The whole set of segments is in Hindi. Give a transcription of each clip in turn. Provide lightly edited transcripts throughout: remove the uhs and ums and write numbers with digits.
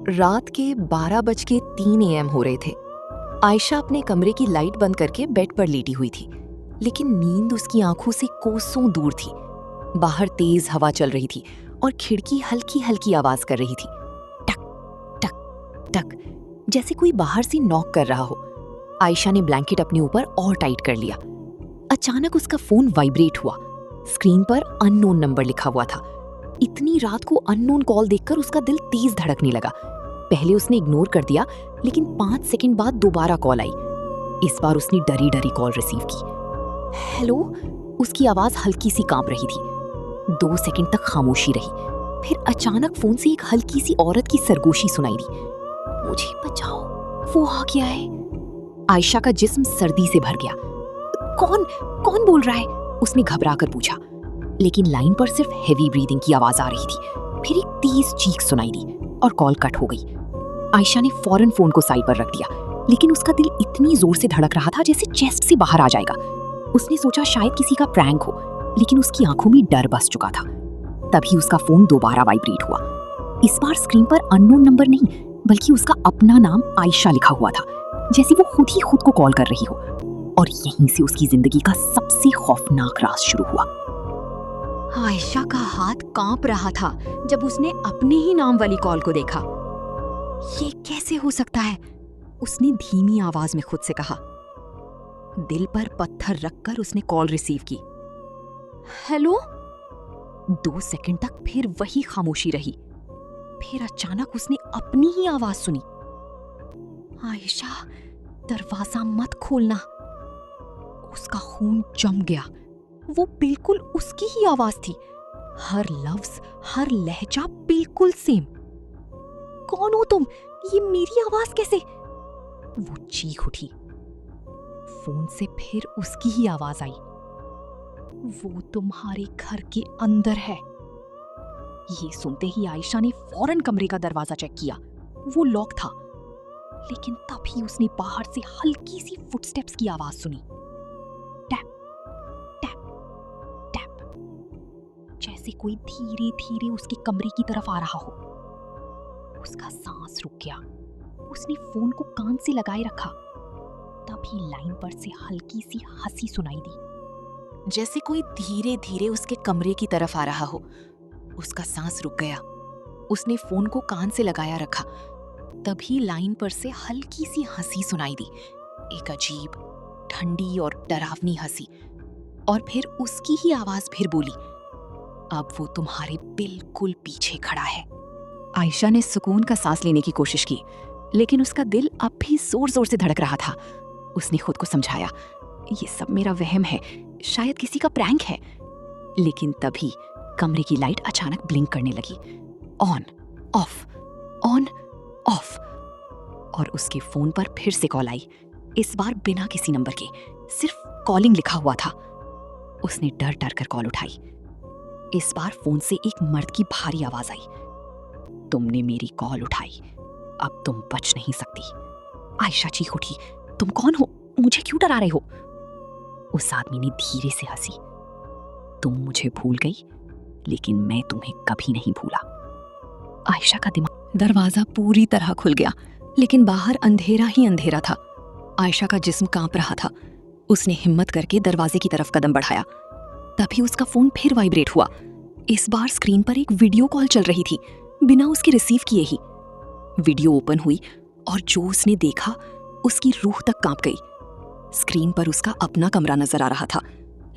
रात के 12:03 AM हो रहे थे। आयशा अपने कमरे की लाइट बंद करके बेड पर लेटी हुई थी, लेकिन नींद उसकी आंखों से कोसों दूर थी। बाहर तेज हवा चल रही थी और खिड़की हल्की हल्की आवाज कर रही थी, टक टक टक, जैसे कोई बाहर से नॉक कर रहा हो। आयशा ने ब्लैंकेट अपने ऊपर और टाइट कर लिया। अचानक उसका फोन वाइब्रेट हुआ। स्क्रीन पर अननोन नंबर लिखा हुआ था। इतनी रात को अननोन कॉल देखकर उसका दिल तेज धड़कने लगा। पहले उसने इग्नोर कर दिया, लेकिन 5 सेकंड बाद दोबारा कॉल आई। इस बार उसने डरी डरी कॉल रिसीव की। हेलो, उसकी आवाज हल्की सी कांप रही थी। 2 सेकंड तक खामोशी रही, फिर अचानक फोन से एक हल्की सी औरत की सरगोशी सुनाई दी। मुझे बचाओ, वो आ गया है। आयशा का जिस्म सर्दी से भर गया। कौन कौन बोल रहा है? उसने घबरा कर पूछा, लेकिन लाइन पर सिर्फ हेवी ब्रीदिंग की आवाज आ रही थी। फिर एक तेज चीख सुनाई दी और कॉल कट हो गई। आयशा ने फौरन फोन को साइड पर रख दिया, लेकिन उसका दिल इतनी जोर से धड़क रहा था जैसे चेस्ट से बाहर आ जाएगा। उसने सोचा शायद किसी का प्रैंक हो, लेकिन उसकी आंखों में डर बस चुका था। तभी उसका फोन दोबारा वाइब्रेट हुआ। इस बार स्क्रीन पर अननोन नंबर नहीं, बल्कि उसका अपना नाम आयशा लिखा हुआ था, जैसे वो खुद ही खुद को कॉल कर रही हो। और यहीं से उसकी जिंदगी का सबसे खौफनाक राज शुरू हुआ। आयशा का हाथ कांप रहा था जब उसने अपने ही नाम वाली कॉल को देखा। ये कैसे हो सकता है? उसने धीमी आवाज में खुद से कहा। दिल पर पत्थर रखकर उसने कॉल रिसीव की। हेलो? 2 सेकंड तक फिर वही खामोशी रही। फिर अचानक उसने अपनी ही आवाज सुनी। आयशा, दरवाजा मत खोलना। उसका खून जम गया। वो बिल्कुल उसकी ही आवाज थी। हर लफ्ज, हर लहजा बिल्कुल सेम। कौन हो तुम? ये मेरी आवाज कैसे? वो चीख उठी। फोन से फिर उसकी ही आवाज आई। वो तुम्हारे घर के अंदर है। ये सुनते ही आयशा ने फौरन कमरे का दरवाजा चेक किया। वो लॉक था, लेकिन तभी उसने बाहर से हल्की सी फुटस्टेप्स की आवाज सुनी। टैप टैप टैप, जैसे कोई धीरे धीरे उसके कमरे की तरफ आ रहा हो। उसका सांस रुक गया। उसने फोन को कान से लगाए रखा। तभी लाइन पर से हल्की सी हंसी सुनाई दी, जैसे कोई धीरे धीरे उसके कमरे की तरफ आ रहा हो। उसका सांस रुक गया। उसने फोन को कान से लगाया रखा। तभी लाइन पर से हल्की सी हंसी सुनाई दी, एक अजीब, ठंडी और डरावनी हंसी। और फिर उसकी ही आवाज फिर बोली, अब वो तुम्हारे बिल्कुल पीछे खड़ा है। आयशा ने सुकून का सांस लेने की कोशिश की, लेकिन उसका दिल अब भी जोर जोर से धड़क रहा था। उसने खुद को समझाया, ये सब मेरा वहम है, शायद किसी का प्रैंक है। लेकिन तभी कमरे की लाइट अचानक ब्लिंक करने लगी। On off, on off. और उसके फोन पर फिर से कॉल आई। इस बार बिना किसी नंबर के, सिर्फ कॉलिंग लिखा हुआ था। उसने डर डर कर कॉल उठाई। इस बार फोन से एक मर्द की भारी आवाज आई, तुमने मेरी कॉल उठाई, अब तुम बच नहीं सकती। आयशा चीख उठी, तुम कौन हो? मुझे क्यों डरा रहे हो? उस आदमी ने धीरे से हंसी, तुम मुझे भूल गई, लेकिन मैं तुम्हें कभी नहीं भूला। आयशा का दिमाग, दरवाजा पूरी तरह खुल गया, लेकिन बाहर अंधेरा ही अंधेरा था। आयशा का जिस्म कांप रहा था। उसने हिम्मत करके दरवाजे की तरफ कदम बढ़ाया। तभी उसका फोन फिर वाइब्रेट हुआ। इस बार स्क्रीन पर एक वीडियो कॉल चल रही थी, बिना उसके रिसीव किए ही। वीडियो ओपन हुई और जो उसने देखा, उसकी रूह तक कांप गई। स्क्रीन पर उसका अपना कमरा नजर आ रहा था,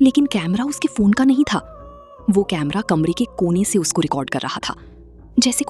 लेकिन कैमरा उसके फोन का नहीं था। वो कैमरा कमरे के कोने से उसको रिकॉर्ड कर रहा था, जैसे